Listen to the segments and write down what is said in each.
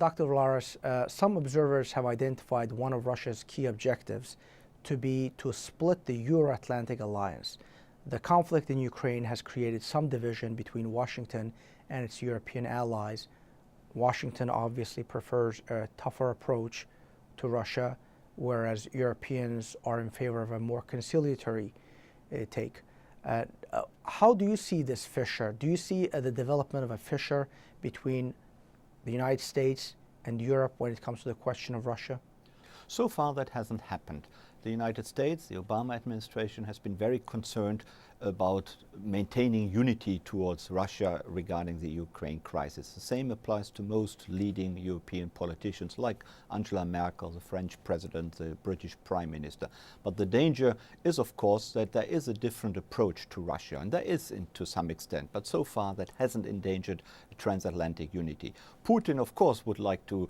Dr. Larres, some observers have identified one of Russia's key objectives to be to split the Euro-Atlantic alliance. The conflict in Ukraine has created some division between Washington and its European allies. Washington obviously prefers a tougher approach to Russia, whereas Europeans are in favor of a more conciliatory take. How do you see this fissure? Do you see the development of a fissure between the United States and Europe when it comes to the question of Russia? So far that hasn't happened. The United States, the Obama administration, has been very concerned about maintaining unity towards Russia regarding the Ukraine crisis. The same applies to most leading European politicians like Angela Merkel, the French president, the British prime minister. But the danger is, of course, that there is a different approach to Russia, and there is to some extent, but so far that hasn't endangered transatlantic unity. Putin, of course, would like to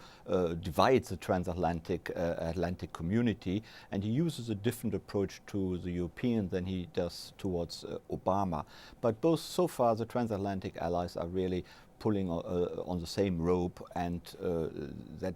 divide the transatlantic Atlantic community, and he uses a different approach to the European than he does towards Obama. But both so far the transatlantic allies are really pulling on the same rope, and that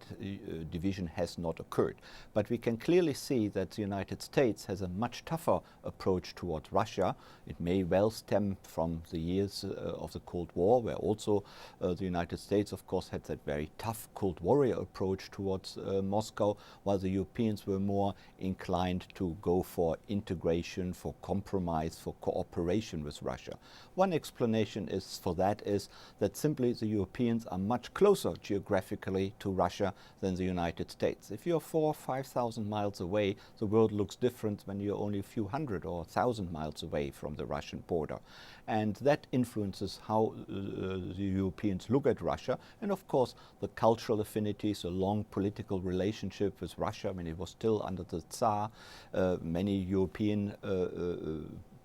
division has not occurred. But we can clearly see that the United States has a much tougher approach towards Russia. It may well stem from the years of the Cold War, where also the United States, of course, had that very tough Cold Warrior approach towards Moscow, while the Europeans were more inclined to go for integration, for compromise, for cooperation with Russia. One explanation for that is that simply the Europeans are much closer geographically to Russia than the United States. If you're 4,000 or 5,000 miles away, the world looks different when you're only a few hundred or 1,000 miles away from the Russian border. And that influences how the Europeans look at Russia. And of course, the cultural affinities, a long political relationship with Russia when it was still under the Tsar. Many European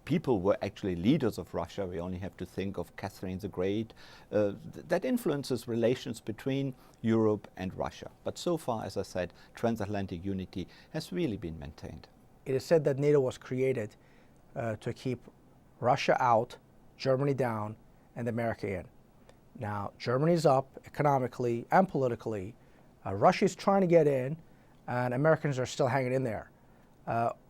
people were actually leaders of Russia. We only have to think of Catherine the Great. That influences relations between Europe and Russia. But so far, as I said, transatlantic unity has really been maintained. It is said that NATO was created to keep Russia out, Germany down, and America in. Now, Germany's up economically and politically. Russia's trying to get in, and Americans are still hanging in there.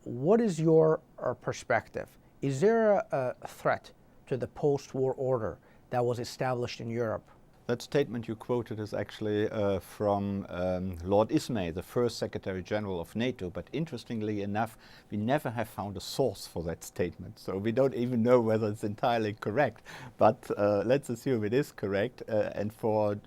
What is your perspective? Is there a threat to the post-war order that was established in Europe? That statement you quoted is actually from Lord Ismay, the first Secretary General of NATO. But interestingly enough, we never have found a source for that statement. So we don't even know whether it's entirely correct. But let's assume it is correct. And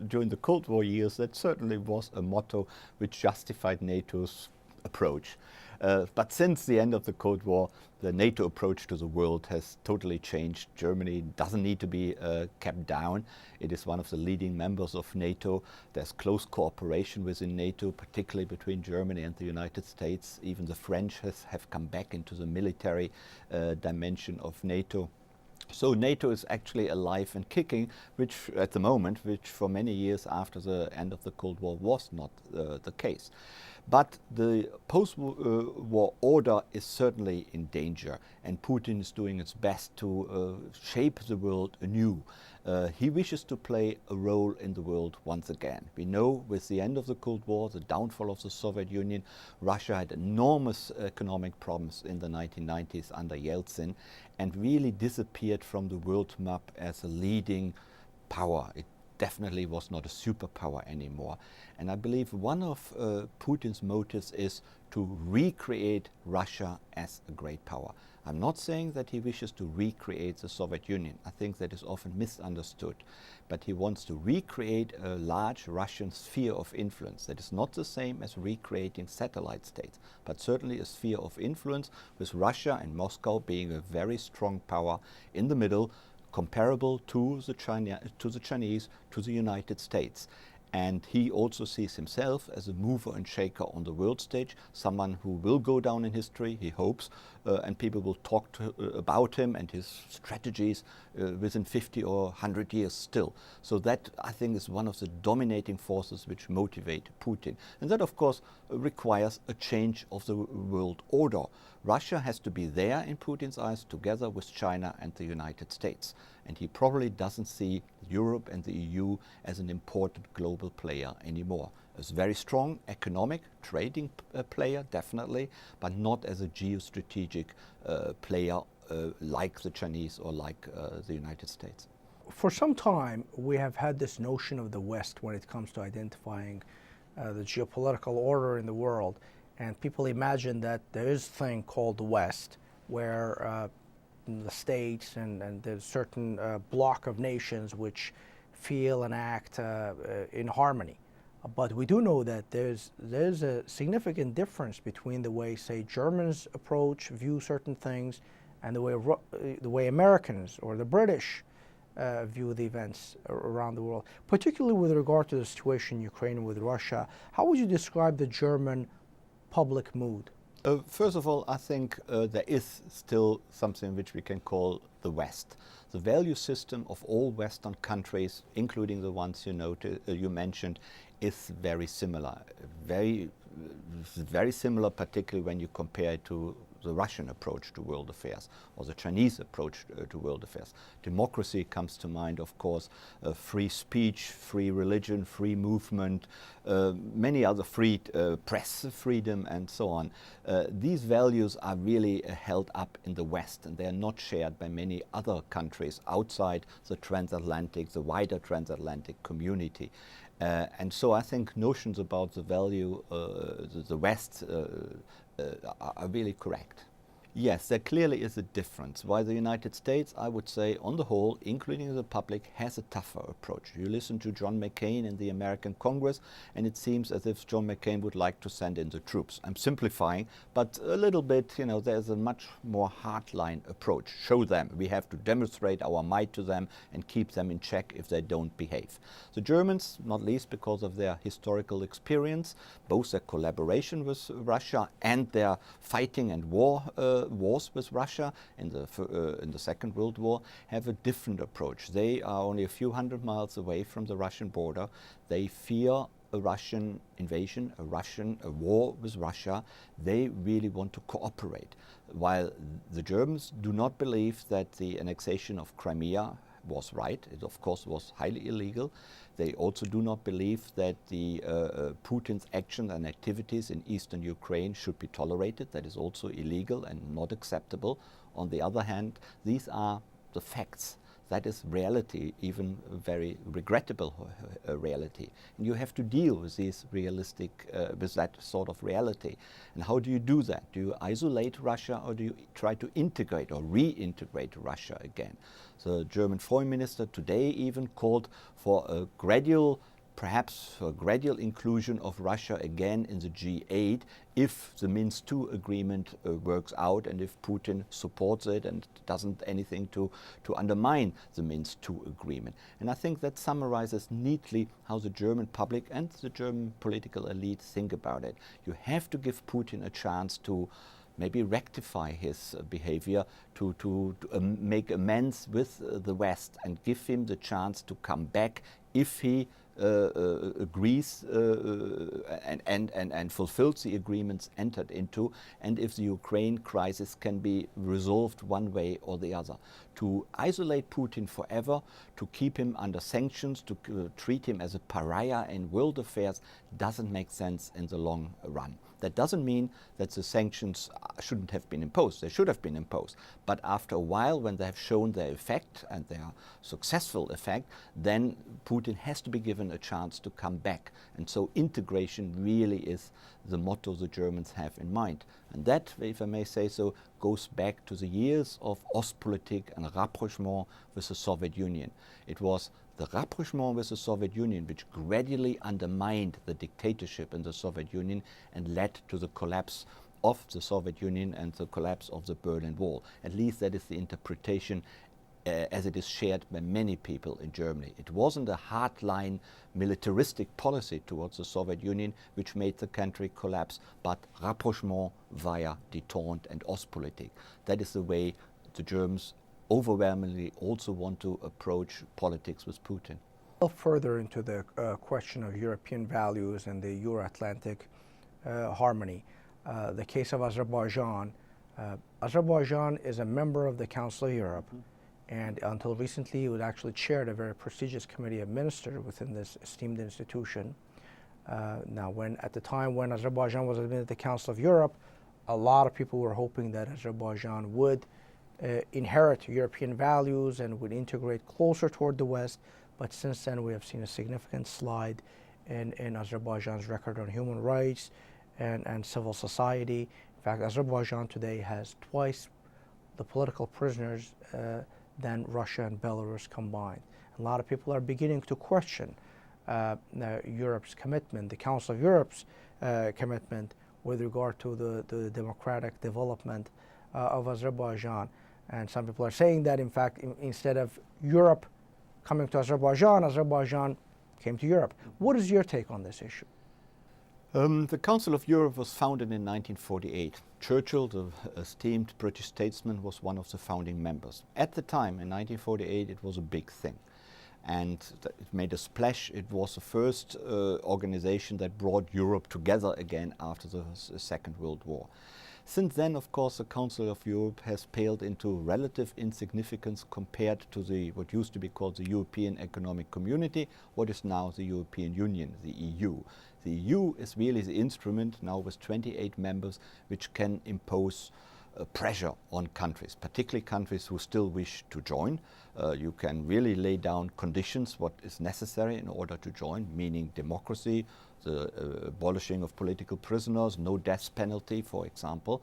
during the Cold War years, that certainly was a motto which justified NATO's approach. But since the end of the Cold War, the NATO approach to the world has totally changed. Germany doesn't need to be kept down. It is one of the leading members of NATO. There's close cooperation within NATO, particularly between Germany and the United States. Even the French have come back into the military dimension of NATO. So NATO is actually alive and kicking, which at the moment, which for many years after the end of the Cold War was not the case. But the post-war order is certainly in danger, and Putin is doing its best to shape the world anew. He wishes to play a role in the world once again. We know with the end of the Cold War, the downfall of the Soviet Union, Russia had enormous economic problems in the 1990s under Yeltsin and really disappeared from the world map as a leading power. It definitely was not a superpower anymore. And I believe one of Putin's motives is to recreate Russia as a great power. I'm not saying that he wishes to recreate the Soviet Union. I think that is often misunderstood. But he wants to recreate a large Russian sphere of influence. That is not the same as recreating satellite states, but certainly a sphere of influence with Russia and Moscow being a very strong power in the middle, comparable to the Chinese, to the United States. And he also sees himself as a mover and shaker on the world stage, someone who will go down in history, he hopes, and people will talk about him and his strategies within 50 or 100 years still. So that, I think, is one of the dominating forces which motivate Putin. And that, of course, requires a change of the world order. Russia has to be there in Putin's eyes together with China and the United States. And he probably doesn't see Europe and the EU as an important global player anymore. As a very strong economic trading player, definitely, but not as a geostrategic player like the Chinese or like the United States. For some time, we have had this notion of the West when it comes to identifying the geopolitical order in the world. And people imagine that there is a thing called the West, where the states and there's a certain block of nations which feel and act in harmony. But we do know that there's a significant difference between the way, say, Germans view certain things, and the way Americans or the British view the events around the world, particularly with regard to the situation in Ukraine with Russia. How would you describe the German public mood? First of all, I think there is still something which we can call the West. The value system of all Western countries, including the ones you mentioned, is very similar. Very similar, particularly when you compare it to the Russian approach to world affairs or the Chinese approach to world affairs. Democracy comes to mind, of course, free speech, free religion, free movement, many other free press freedom and so on. These values are really held up in the West, and they are not shared by many other countries outside the wider transatlantic community. And so I think notions about the value, the West, are really correct. Yes, there clearly is a difference. Why the United States, I would say, on the whole, including the public, has a tougher approach. You listen to John McCain in the American Congress, and it seems as if John McCain would like to send in the troops. I'm simplifying, but a little bit, there's a much more hardline approach. Show them. We have to demonstrate our might to them and keep them in check if they don't behave. The Germans, not least because of their historical experience, both their collaboration with Russia and their fighting and wars with Russia in the Second World War, have a different approach. They are only a few hundred miles away from the Russian border. They fear a Russian invasion, a war with Russia. They really want to cooperate. While the Germans do not believe that the annexation of Crimea was right. It, of course, was highly illegal. They also do not believe that the Putin's actions and activities in eastern Ukraine should be tolerated. That is also illegal and not acceptable. On the other hand, these are the facts. That is reality, even very regrettable reality. And you have to deal with with that sort of reality. And how do you do that? Do you isolate Russia, or do you try to integrate or reintegrate Russia again? The German Foreign Minister today even called for a gradual inclusion of Russia again in the G8 if the Minsk II agreement works out and if Putin supports it and doesn't anything to undermine the Minsk II agreement. And I think that summarizes neatly how the German public and the German political elite think about it. You have to give Putin a chance to maybe rectify his behavior, to make amends with the West and give him the chance to come back if he agrees and fulfills the agreements entered into, and if the Ukraine crisis can be resolved one way or the other. To isolate Putin forever, to keep him under sanctions, to treat him as a pariah in world affairs doesn't make sense in the long run. That doesn't mean that the sanctions shouldn't have been imposed. They should have been imposed. But after a while, when they have shown their effect and their successful effect, then Putin has to be given a chance to come back. And so integration really is the motto the Germans have in mind. And that, if I may say so, goes back to the years of Ostpolitik and rapprochement with the Soviet Union. It was the rapprochement with the Soviet Union which gradually undermined the dictatorship in the Soviet Union and led to the collapse of the Soviet Union and the collapse of the Berlin Wall. At least that is the interpretation as it is shared by many people in Germany. It wasn't a hardline militaristic policy towards the Soviet Union which made the country collapse, but rapprochement via détente and Ostpolitik. That is the way the Germans overwhelmingly also want to approach politics with Putin. Further into the question of European values and the Euro-Atlantic harmony, the case of Azerbaijan. Azerbaijan is a member of the Council of Europe, and until recently it actually chaired a very prestigious committee of ministers within this esteemed institution. Now, at the time when Azerbaijan was admitted to the Council of Europe, a lot of people were hoping that Azerbaijan would inherit European values and would integrate closer toward the West. But since then, we have seen a significant slide in Azerbaijan's record on human rights and civil society. In fact, Azerbaijan today has twice the political prisoners than Russia and Belarus combined. A lot of people are beginning to question Europe's commitment, the Council of Europe's commitment with regard to the democratic development of Azerbaijan. And some people are saying that, in fact, instead of Europe coming to Azerbaijan, Azerbaijan came to Europe. What is your take on this issue? The Council of Europe was founded in 1948. Churchill, the esteemed British statesman, was one of the founding members. At the time, in 1948, it was a big thing. And it made a splash. It was the first organization that brought Europe together again after the Second World War. Since then, of course, the Council of Europe has paled into relative insignificance compared to what used to be called the European Economic Community, what is now the European Union, the EU. The EU is really the instrument, now with 28 members, which can impose pressure on countries, particularly countries who still wish to join. You can really lay down conditions, what is necessary in order to join, meaning democracy, the abolishing of political prisoners, no death penalty, for example.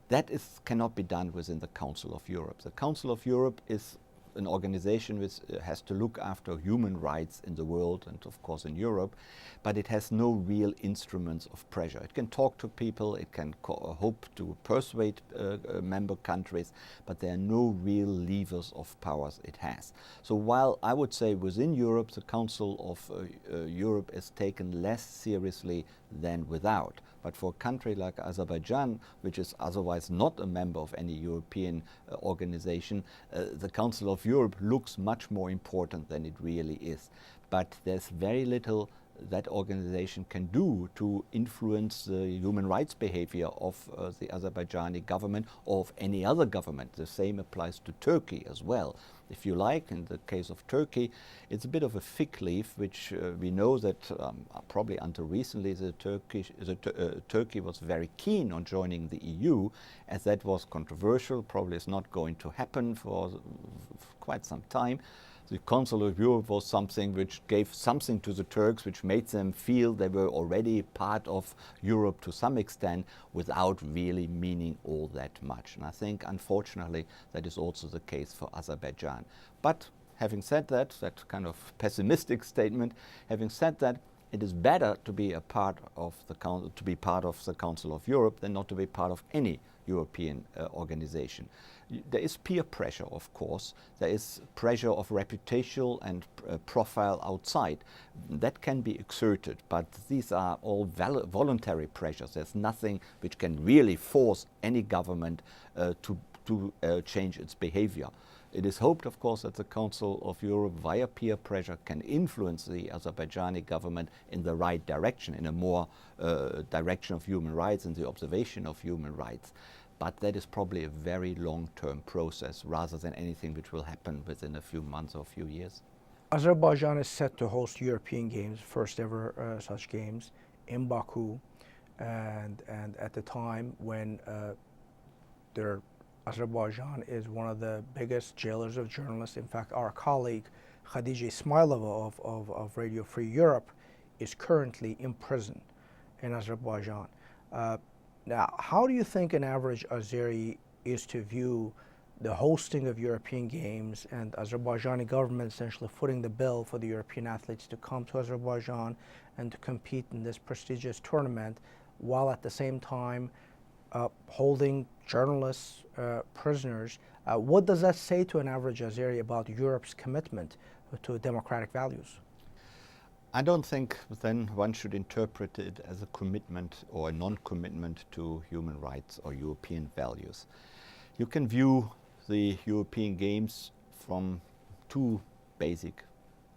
That cannot be done within the Council of Europe. The Council of Europe is an organization which has to look after human rights in the world and of course in Europe, but it has no real instruments of pressure. It can talk to people, it can hope to persuade member countries, but there are no real levers of powers it has. So while I would say within Europe the Council of Europe is taken less seriously than without, but for a country like Azerbaijan, which is otherwise not a member of any European organization, the Council of Europe looks much more important than it really is. But there's very little that organization can do to influence the human rights behavior of the Azerbaijani government or of any other government. The same applies to Turkey as well. If you like, in the case of Turkey, it's a bit of a fig leaf, which we know that probably until recently Turkey was very keen on joining the EU, as that was controversial, probably is not going to happen for quite some time. The Council of Europe was something which gave something to the Turks, which made them feel they were already part of Europe to some extent without really meaning all that much. And I think, unfortunately, that is also the case for Azerbaijan. But having said that kind of pessimistic statement, having said that, it is better to be part of the Council of Europe than not to be part of any European organization. There is peer pressure, of course. There is pressure of reputational and profile outside. That can be exerted, but these are all voluntary pressures. There's nothing which can really force any government to change its behavior. It is hoped, of course, that the Council of Europe, via peer pressure, can influence the Azerbaijani government in the right direction, in a more direction of human rights and the observation of human rights. But that is probably a very long-term process rather than anything which will happen within a few months or a few years. Azerbaijan is set to host European Games, first ever such games, in Baku, and at the time when Azerbaijan is one of the biggest jailers of journalists. In fact, our colleague Khadija Ismailova of Radio Free Europe is currently in prison in Azerbaijan. Now, how do you think an average Azeri is to view the hosting of European Games and Azerbaijani government essentially footing the bill for the European athletes to come to Azerbaijan and to compete in this prestigious tournament, while at the same time holding journalists prisoners What does that say to an average Azeri about Europe's commitment to democratic values? I don't think then one should interpret it as a commitment or a non-commitment to human rights or European values. You can view the European Games from two basic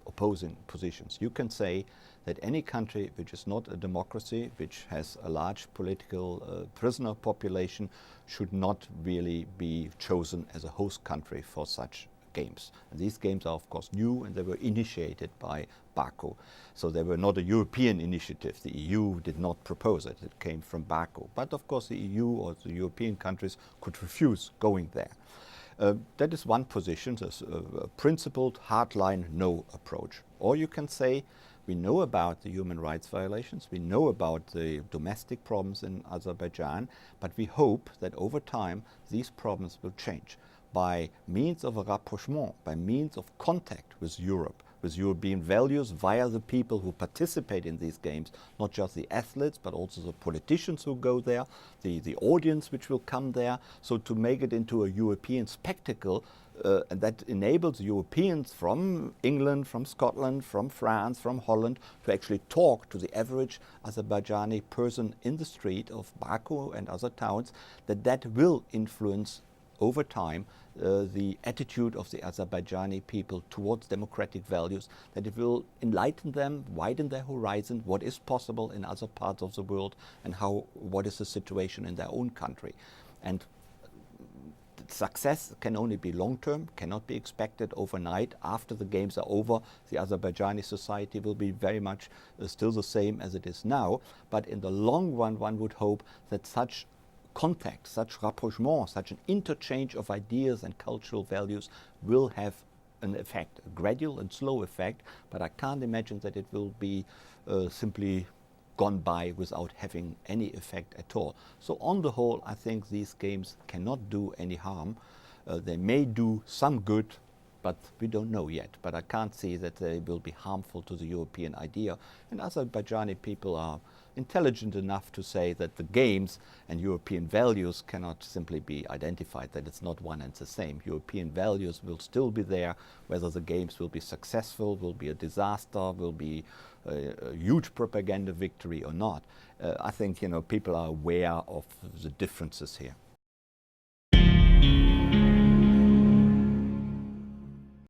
opposing positions. You can say that any country which is not a democracy, which has a large political prisoner population, should not really be chosen as a host country for such games. And these games are of course new, and they were initiated by Baku. So they were not a European initiative. The EU did not propose it. It came from Baku. But of course the EU or the European countries could refuse going there. That is one position, a principled hardline no approach. Or you can say, we know about the human rights violations, we know about the domestic problems in Azerbaijan, but we hope that over time these problems will change by means of a rapprochement, by means of contact with Europe, with European values via the people who participate in these games, not just the athletes, but also the politicians who go there, the audience which will come there, so to make it into a European spectacle, and that enables Europeans from England, from Scotland, from France, from Holland to actually talk to the average Azerbaijani person in the street of Baku and other towns, that will influence over time the attitude of the Azerbaijani people towards democratic values, that it will enlighten them, widen their horizon, what is possible in other parts of the world, and what is the situation in their own country. And success can only be long-term, cannot be expected overnight. After the games are over, the Azerbaijani society will be very much still the same as it is now. But in the long run, one would hope that such contact, such rapprochement, such an interchange of ideas and cultural values will have an effect, a gradual and slow effect, but I can't imagine that it will be simply gone by without having any effect at all. So on the whole, I think these games cannot do any harm. They may do some good, but we don't know yet. But I can't see that they will be harmful to the European idea. And Azerbaijani people are intelligent enough to say that the games and European values cannot simply be identified, that it's not one and the same. European values will still be there, whether the games will be successful, will be a disaster, will be a huge propaganda victory or not. I think people are aware of the differences here.